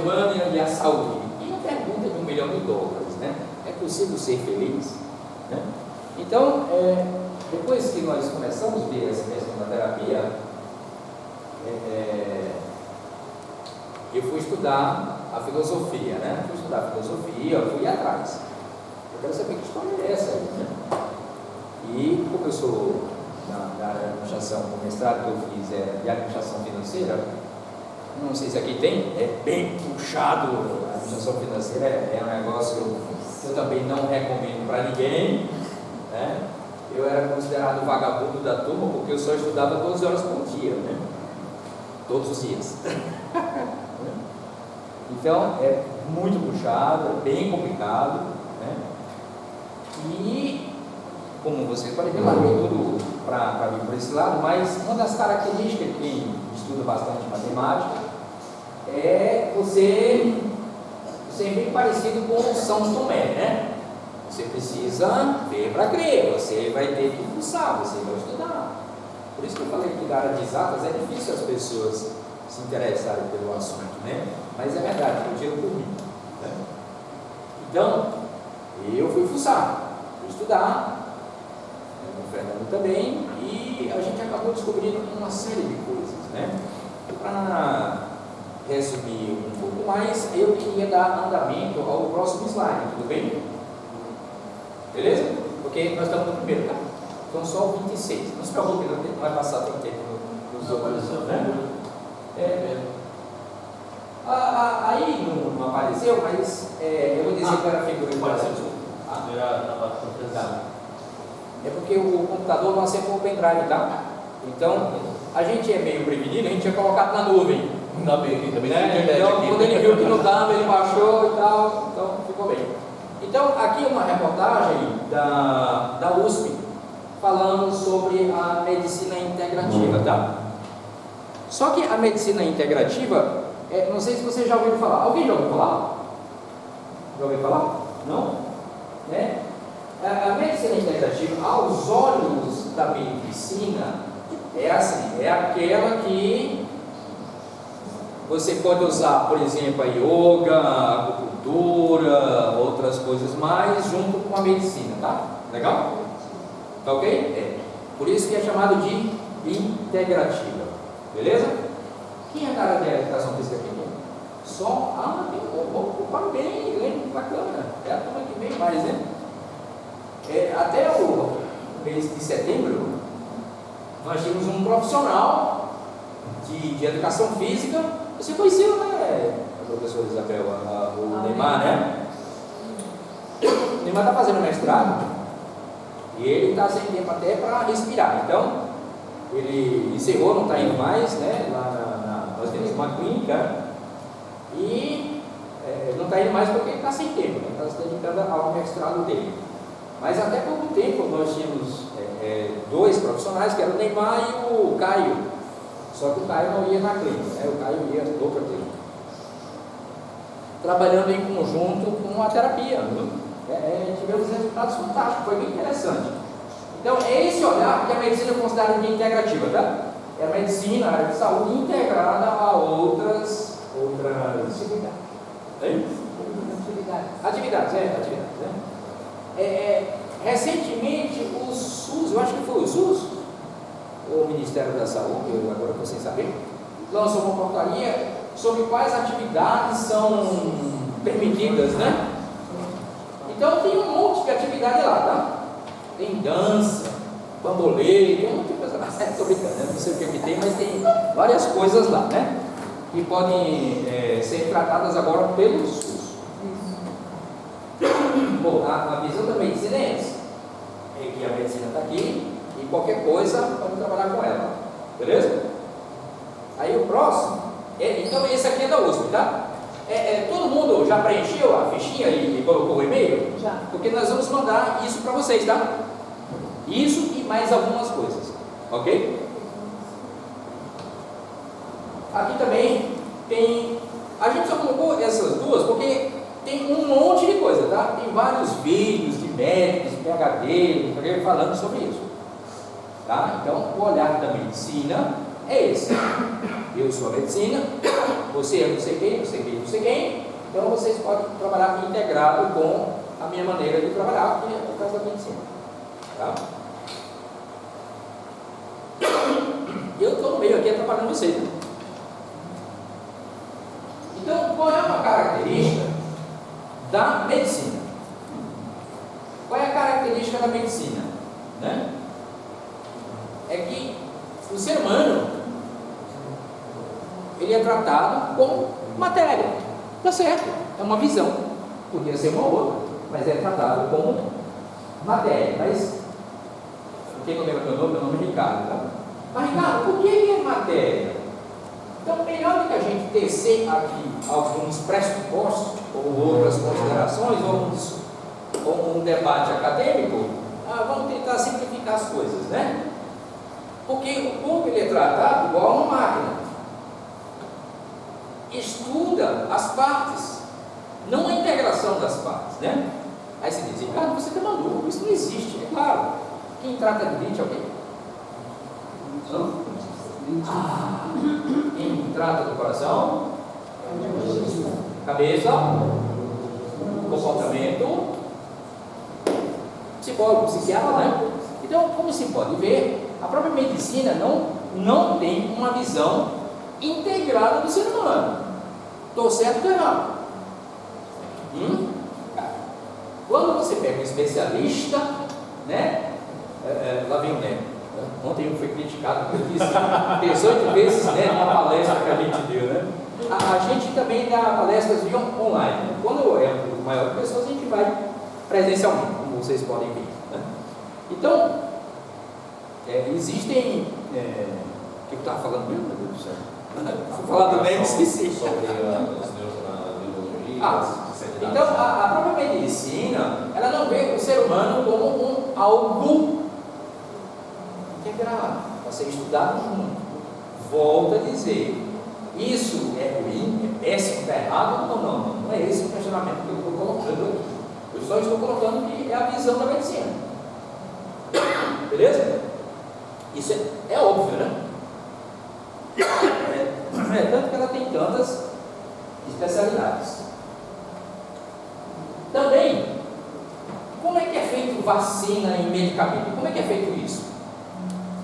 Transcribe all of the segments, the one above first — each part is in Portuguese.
humano e a saúde. E a pergunta de US$ 1 milhão, né? É possível ser feliz? Né? Então, depois que nós começamos a ver essa questão da terapia, eu fui estudar a filosofia, né? Fui estudar a filosofia, fui atrás. Eu quero saber que história é essa aí, né? E como eu sou da área de administração, o mestrado que eu fiz é de administração financeira, não sei se aqui tem, é bem puxado, a administração financeira é um negócio que eu também não recomendo para ninguém, né? Eu era considerado vagabundo da turma porque eu só estudava 12 horas por dia, né? Todos os dias. Então é muito puxado, é bem complicado, né? E como vocês podem ver, larguei tudo para vir por esse lado, mas uma das características de quem estuda bastante matemática é você é bem parecido com São Tomé, né? Você precisa ver para crer, você vai ter que fuçar, você vai estudar. Por isso que eu falei que na área de exatas é difícil as pessoas se interessarem pelo assunto, né? Mas é verdade, eu digo por mim, né? Então, eu fui fuçar, fui estudar, o Fernando também, e a gente acabou descobrindo uma série de coisas, né? Para resumir um pouco mais, eu queria dar andamento ao próximo slide, tudo bem? Beleza? Porque nós estamos no primeiro, tá? Então só o 26. Não se preocupe, não vai passar tanto tempo nos outros, né? Aí não apareceu, mas eu vou dizer que era a figura de é porque o computador não aceitou o pendrive, tá? Então, a gente é meio prevenido, a gente tinha colocado na nuvem. Também Então, quando ele viu que não dava, ele baixou e tal, então ficou bem. Então, aqui uma reportagem da USP, falando sobre a medicina integrativa, tá? Só que a medicina integrativa, não sei se você já ouviu falar. Alguém já ouviu falar? Já ouviu falar? Não? Né? A medicina integrativa, aos olhos da medicina, é assim, é aquela que você pode usar, por exemplo, a yoga, a acupuntura, outras coisas mais, junto com a medicina, tá? Legal? Tá ok? Por isso que é chamado de integrativa. Beleza? Quem é da área de educação física aqui? Só, ocuparam bem, bacana. É a turma que vem mais, né? Até o mês de setembro, nós tínhamos um profissional de educação física. Você conheceu, né, a professora Isabel, o Neymar, né? O Neymar está fazendo mestrado e ele está sem tempo até para respirar. Então, ele encerrou, não está indo mais, né? Nós temos uma clínica e não está indo mais porque ele está sem tempo, né? Está se dedicando ao mestrado dele. Mas até pouco tempo nós tínhamos dois profissionais, que eram o Neymar e o Caio. Só que o Caio não ia na clínica, né? O Caio ia em outra clínica. Trabalhando em conjunto com a terapia. Tivemos resultados fantásticos, foi bem interessante. Então, é esse olhar que a medicina considera de integrativa, tá? É a medicina, a área de saúde integrada a outras atividades, né? Recentemente, o SUS, eu acho que foi o SUS, o Ministério da Saúde, eu agora estou sem saber, lançou uma portaria sobre quais atividades são permitidas, né? Então tem um monte de atividade lá, tá? Tem dança, bambolê, tem um monte de coisa lá. Estou brincando, né? Não sei o que tem, mas tem várias coisas lá, né? Que podem ser tratadas agora pelo SUS. Bom, a visão da medicina é essa. É que a medicina está aqui e qualquer coisa pode trabalhar com ela. Beleza? Aí o próximo, então esse aqui é da USP, tá? Todo mundo já preencheu a fichinha e colocou o e-mail? Já. Porque nós vamos mandar isso para vocês, tá? Isso e mais algumas coisas, ok? Aqui também tem, a gente só colocou essas duas porque tem um monte de coisa, tá? Tem vários vídeos de médicos, de PhD, falando sobre isso, tá? Então, o olhar da medicina é esse. eu sou a medicina, você é não sei quem, não sei quem, não sei quem, então vocês podem trabalhar integrado com a minha maneira de trabalhar, que é por causa da medicina. Tá? Eu estou no meio aqui atrapalhando vocês. Né? Então, qual é uma característica da medicina? Qual é a característica da medicina? Né? É que o ser humano ele é tratado como matéria. Tá certo, é uma visão, podia ser uma outra, mas é tratado como matéria. Mas, por que eu lembro meu nome? Meu nome é Ricardo. Tá? Mas Ricardo, por que é matéria? Então, melhor do que a gente tecer aqui alguns pressupostos, ou outras considerações, ou um debate acadêmico, vamos tentar simplificar as coisas, né? Porque o corpo ele é tratado igual a uma máquina. Estuda as partes, não a integração das partes, né? Aí você diz, Ricardo, você está maluco, isso não existe, é claro. Quem trata de mente é alguém? Quem trata do coração? Cabeça, comportamento, psicólogo, psiquiatra, né? Então, como se pode ver, a própria medicina não tem uma visão integrada do ser humano. Estou certo ou estou errado? Quando você pega um especialista, né? Lá vem o Neto. Ontem eu fui criticado porque eu disse 18 vezes, né, na palestra que a gente deu, né? A gente também dá palestras via online. Quando é um grupo maior de pessoas, a gente vai presencialmente, como vocês podem ver. Né? Então, existem. O que eu estava falando mesmo, meu Deus do céu? Fui falar do MEC, esqueci. Sobre as neurologias. Então, a própria medicina, ela não vê o ser humano como algo integrado, para ser estudado junto. Volto a dizer, isso é ruim, é péssimo, está errado? Não é esse o questionamento que eu estou colocando aqui. Eu só estou colocando que é a visão da medicina. Beleza? Isso é óbvio, né? Tanto que ela tem tantas especialidades. Também, como é que é feito vacina e medicamento? Como é que é feito isso?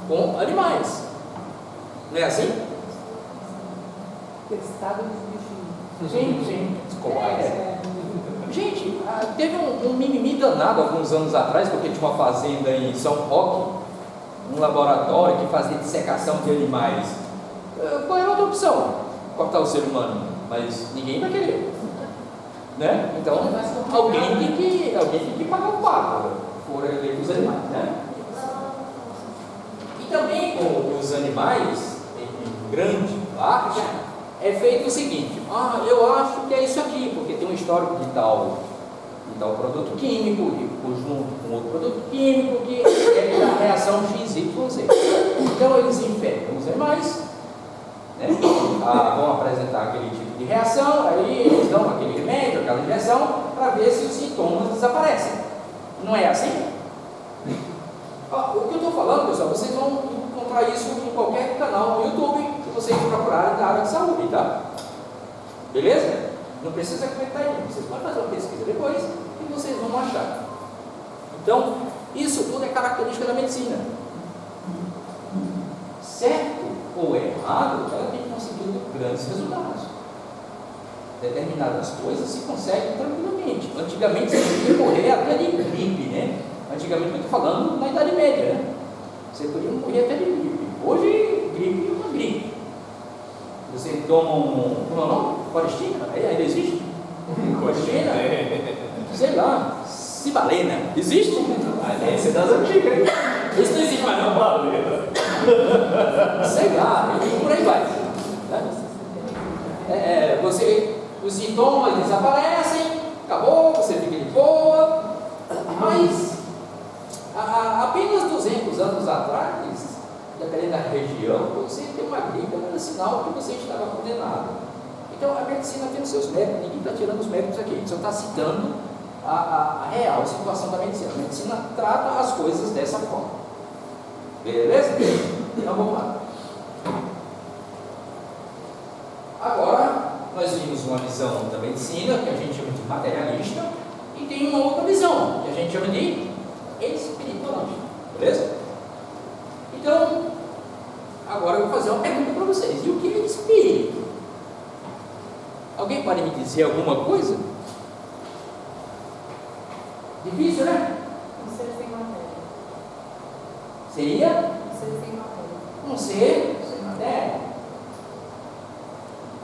Com animais. Não é assim? Testado nos bichinhos. Sim. Gente, teve um mimimi danado alguns anos atrás, porque tinha uma fazenda em São Roque, um laboratório que fazia dissecação de animais. Qual era a outra opção? Cortar o ser humano. Mas ninguém vai querer. Né? Então, alguém tem que pagar o pato por eleger os animais. Né? E também com os animais, em grande parte, é feito o seguinte: eu acho que é isso aqui, porque tem um histórico de tal produto químico, e junto com outro produto químico, que é da reação XYZ. Então eles infectam os animais, né? Vão apresentar aquele tipo de reação, aí eles dão aquele remédio, aquela injeção, para ver se os sintomas desaparecem. Não é assim? O que eu estou falando, pessoal, vocês vão encontrar isso em qualquer canal no YouTube que vocês procurarem da área de saúde, tá? Beleza? Não precisa acreditar em mim, vocês podem fazer uma pesquisa depois e vocês vão achar. Então, isso tudo é característica da medicina. Certo ou errado, ela tem conseguido grandes resultados. Determinadas coisas se conseguem tranquilamente. Antigamente você podia morrer até de gripe, né? Antigamente eu estou falando na Idade Média, né? Você podia morrer até de gripe. Hoje, gripe é uma gripe. Você toma como é o nome? Coristina? Ainda existe? Coristina? Sei lá, cibalena. Existe? Esse é das antigas. Isso não existe mais não. Sei lá, e por aí vai. Os sintomas desaparecem, acabou, você fica de boa. Mas apenas 200 anos atrás, dependendo da região, você tem uma gripe, era sinal que você estava condenado. Então a medicina tem os seus méritos, ninguém está tirando os méritos aqui, a gente só está citando a real situação da medicina. A medicina trata as coisas dessa forma. Beleza? Então vamos lá. uma visão da medicina, que a gente chama de materialista, e tem uma outra visão, que a gente chama de espiritualista. Beleza? Então, agora eu vou fazer uma pergunta para vocês. E o que é espírito? Alguém pode me dizer alguma coisa? Difícil, né? Um ser sem matéria. Seria Um ser sem matéria. um ser sem matéria.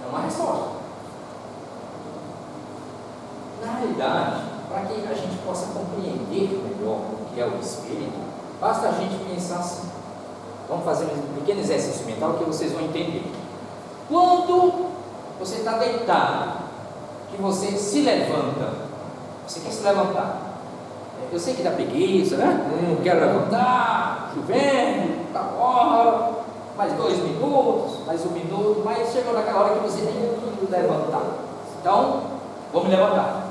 É uma resposta. Na realidade, para que a gente possa compreender melhor o que é o espírito, basta a gente pensar assim. Vamos fazer um pequeno exercício mental que vocês vão entender. Quando você está deitado, que você se levanta, você quer se levantar. Eu sei que dá preguiça, né? Não quero levantar, chovendo, tá hora, mais 2 minutos, mais 1 minuto, mas chegou naquela hora que você tem que levantar. Então, vou me levantar.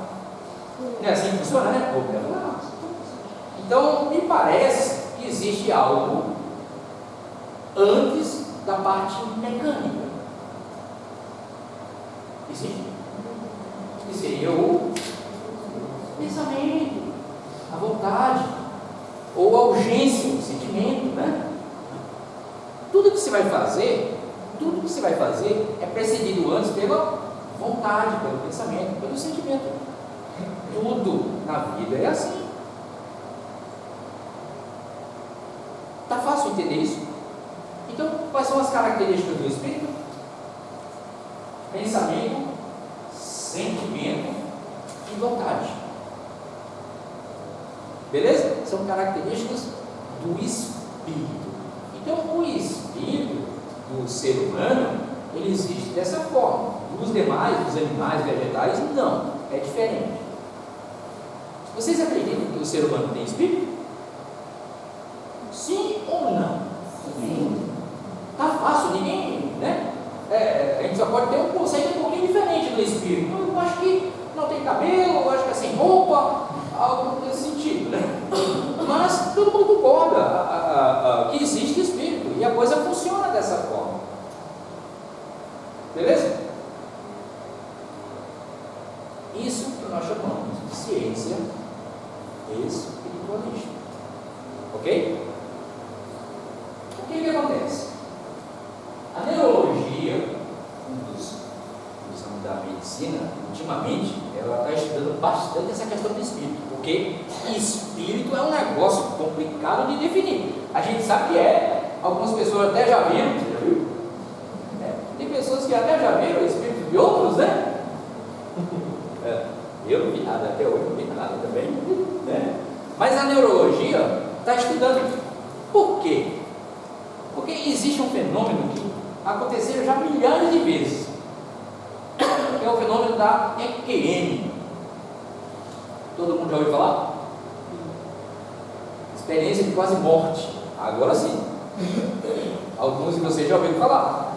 Não é assim que funciona, né? Vou me levantar. Então, me parece que existe algo antes da parte mecânica. Existe? Que seria o pensamento, a vontade, ou a urgência, o sentimento, né? Tudo que você vai fazer é precedido antes pela vontade, pelo pensamento, pelo sentimento. Tudo na vida é assim. Tá fácil entender isso? Então, quais são as características do espírito? Pensamento, sentimento e vontade. Beleza? São características do espírito. Então, o espírito do ser humano, ele existe dessa forma. Dos demais, dos animais, vegetais, não. É diferente. Vocês acreditam que o ser humano tem espírito? Sim ou não? Sim. Tá fácil, ninguém, né? A gente só pode ter um conceito um pouquinho diferente do espírito. Eu acho que não tem cabelo, eu acho que é sem roupa, algo nesse sentido, né? Mas todo mundo concorda que existe espírito e a coisa funciona dessa forma. Beleza? Isso que nós chamamos de ciência espiritualista. Ok? O que acontece? A neurologia, um dos ramos da medicina, ultimamente, ela está estudando bastante essa questão do espírito, porque espírito é um negócio complicado de definir. A gente sabe que algumas pessoas até já viram, você já viu? Tem pessoas que até já viram o espírito de outros, né? Eu não vi nada, até hoje não vi nada também, né? Mas a neurologia está estudando. Por quê? Porque existe um fenômeno que aconteceu já milhares de vezes, que é o fenômeno da EQM. Todo mundo já ouviu falar? Experiência de quase morte. Agora sim. Alguns de vocês já ouviram falar.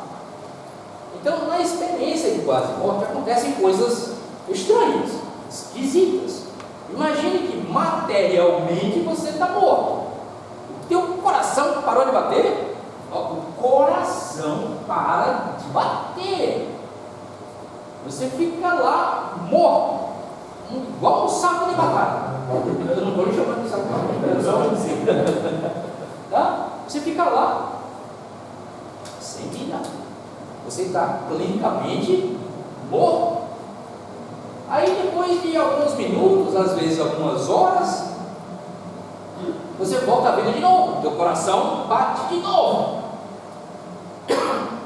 Então, na experiência de quase morte acontecem coisas estranhas, esquisitas. Imagine que materialmente você está morto. O teu coração parou de bater. O coração para de bater. Você fica lá morto, igual um saco de batata. Eu não estou lhe chamando de saco de batata, tá? Você fica lá sem vida. Você está clinicamente morto. Aí depois de alguns minutos, às vezes algumas horas, você volta à vida de novo. Teu coração bate de novo.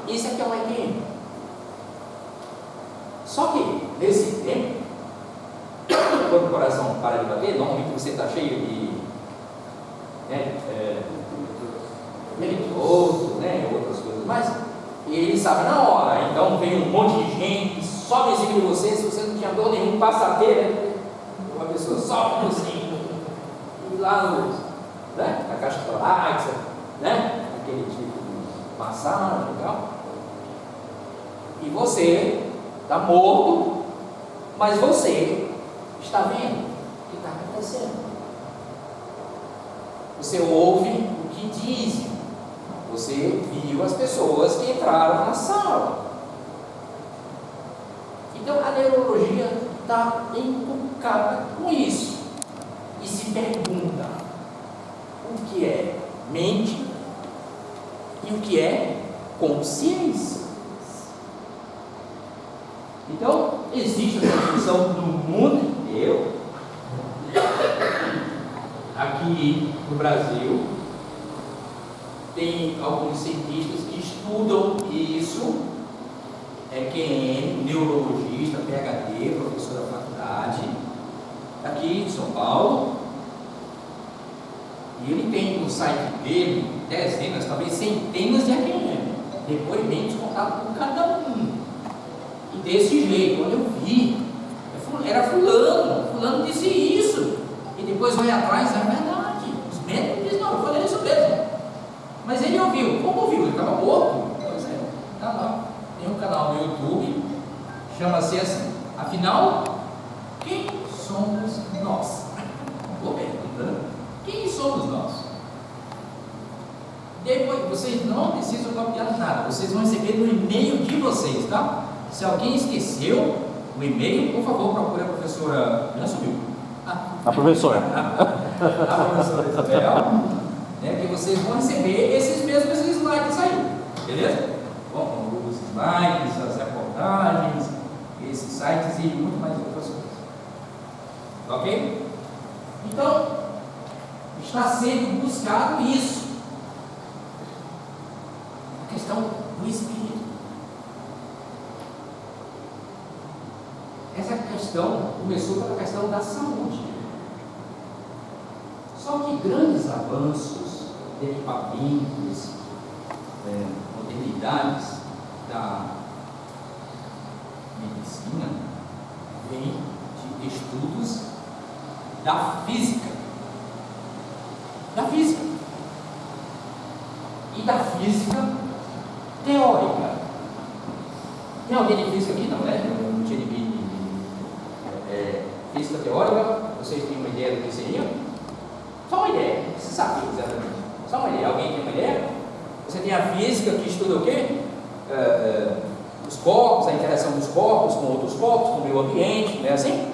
Isso aqui é um EQM. Só que nesse tempo, quando o coração para de bater, normalmente você está cheio de medicamentoso, outras coisas mais, e ele sabe na hora. Então vem um monte de gente, sobe em cima de você. Se você não tinha dor nenhum, passa a ter, uma pessoa sobe assim, e lá na caixa torácica, aquele tipo de massagem e tal. E você está morto, mas você está vendo o que está acontecendo. Você ouve o que dizem. Você viu as pessoas que entraram na sala. Então a neurologia está encucada com isso e se pergunta o que é mente e o que é consciência. Então existe essa discussão no mundo inteiro. Aqui no Brasil tem alguns cientistas que estudam isso, QM, neurologista, PhD, professor da faculdade, aqui em São Paulo, e ele tem no site dele dezenas, talvez centenas de AQM, depoimentos contados por cada um. E desse jeito, quando eu vi, era fulano disse isso, e depois vai atrás, é verdade, os médicos dizem, não, eu falei isso mesmo. Mas ele ouviu, como ouviu? Ele estava morto. Pois é, tá lá. Tem um canal no YouTube, chama-se assim, afinal, quem somos nós? Boa pergunta. Quem somos nós? Depois, vocês não precisam copiar nada, vocês vão receber no e-mail de vocês, tá? Se alguém esqueceu o e-mail, por favor, procure a professora. Já subiu? A professora. A professora Isabel, que vocês vão receber esses mesmos slides aí, beleza? Bom, os slides, as reportagens, esses sites e muito mais outras coisas. Ok? Então, está sendo buscado isso. A questão do espírito. Essa questão começou pela questão da saúde. Só que grandes avanços de equipamentos, modernidades da medicina vêm de estudos da física. Da física. E da física teórica. Tem alguém de física aqui? Não, né? Não tinha ninguém de física teórica. Vocês têm uma ideia do que seria? Só uma ideia, não precisa saber exatamente. Só uma ideia. Alguém tem uma ideia? Você tem a física que estuda o quê? Os corpos, a interação dos corpos com outros corpos, com o meio ambiente, não é assim?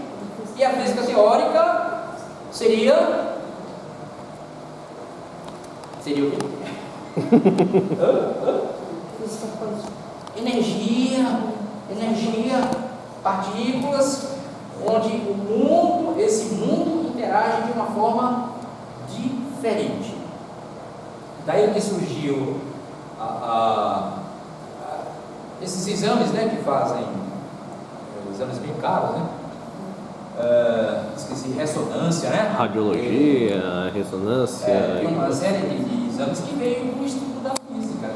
E a física teórica seria o quê? Energia, partículas, onde esse mundo interage de uma forma diferente. Daí que surgiu esses exames, que fazem, exames bem caros, esqueci, ressonância, Radiologia, ressonância. Tem uma série de exames que veio com o estudo da física,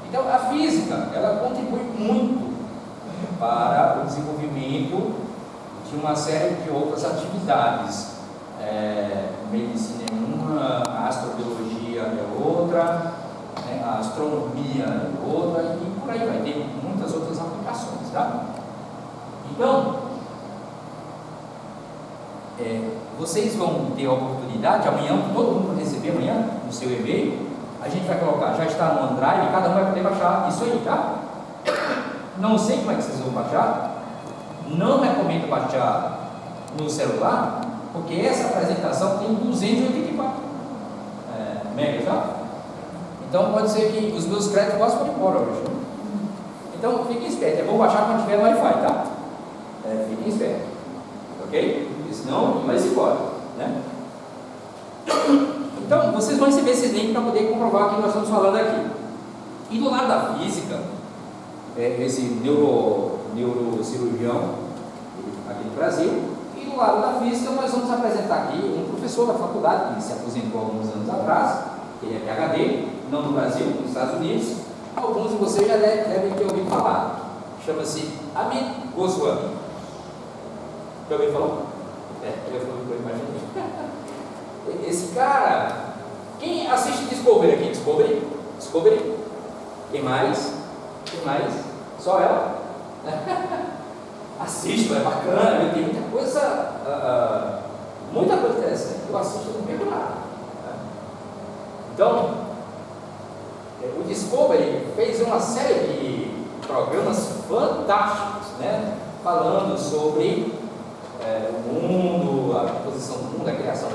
Então, a física, ela contribui muito para o desenvolvimento de uma série de outras atividades. Medicina é uma, a astrobiologia é outra, a astronomia é outra, e por aí vai ter muitas outras aplicações, tá? Então, vocês vão ter a oportunidade, amanhã, todo mundo vai receber amanhã no seu e-mail, a gente vai colocar, já está no OneDrive, cada um vai poder baixar isso aí, tá? Não sei como é que vocês vão baixar, não recomendo baixar no celular, porque essa apresentação tem 284 megas, tá? Então pode ser que os meus créditos quase foram embora hoje. Então fiquem espertos, é bom baixar quando tiver no Wi-Fi, tá? Fiquem espertos, ok? Porque senão não vai se embora, né? Então vocês vão receber esse link para poder comprovar o que nós estamos falando aqui. E do lado da física, esse neurocirurgião aqui no Brasil, e do lado da física nós vamos apresentar aqui um professor da faculdade que se aposentou há alguns anos atrás, ele é PhD, não no Brasil, nos Estados Unidos. Alguns de vocês já devem ter ouvido falar. Chama-se Amit Goswami. Já ouviu falar? Ele falou que eu imaginei. Esse cara, quem assiste Discovery aqui? Discovery? Quem mais? Só ela? Assistam, é bacana, tem muita coisa interessante. Eu assisto, não perco nada. Então, o Discovery fez uma série programas fantásticos, né? Falando sobre o mundo, a composição do mundo, a criação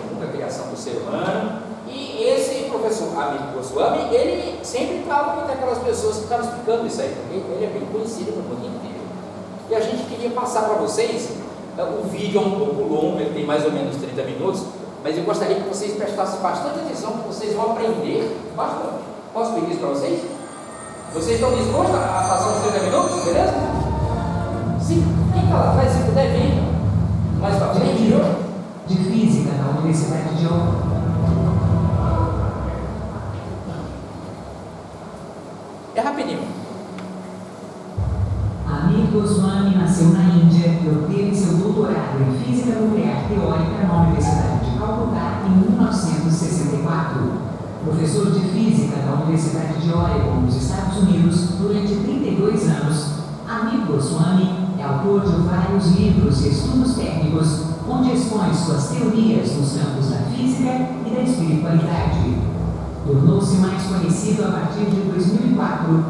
do ser humano. E esse professor Amir Goswami, ele sempre estava entre aquelas pessoas que estavam explicando isso aí, porque ele é bem conhecido no mundo inteiro. E a gente queria passar para vocês, o vídeo é um pouco longo, ele tem mais ou menos 30 minutos, mas eu gostaria que vocês prestassem bastante atenção, porque vocês vão aprender bastante. Posso pedir isso para vocês? Vocês estão dispostos a passar uns 30 minutos, beleza? Sim, quem está lá atrás, se puder vir mais para frente. De Física da Universidade de Oxford. É rapidinho. Amir Goswami nasceu na Índia e obteve seu doutorado em Física Nuclear Teórica na Universidade de Calcutá em 1964. Professor de Física da Universidade de Oregon, nos Estados Unidos, durante 32 anos, Amir Goswami é autor de vários livros e estudos técnicos, onde expõe suas teorias nos campos da física e da espiritualidade. Tornou-se mais conhecido a partir de 2004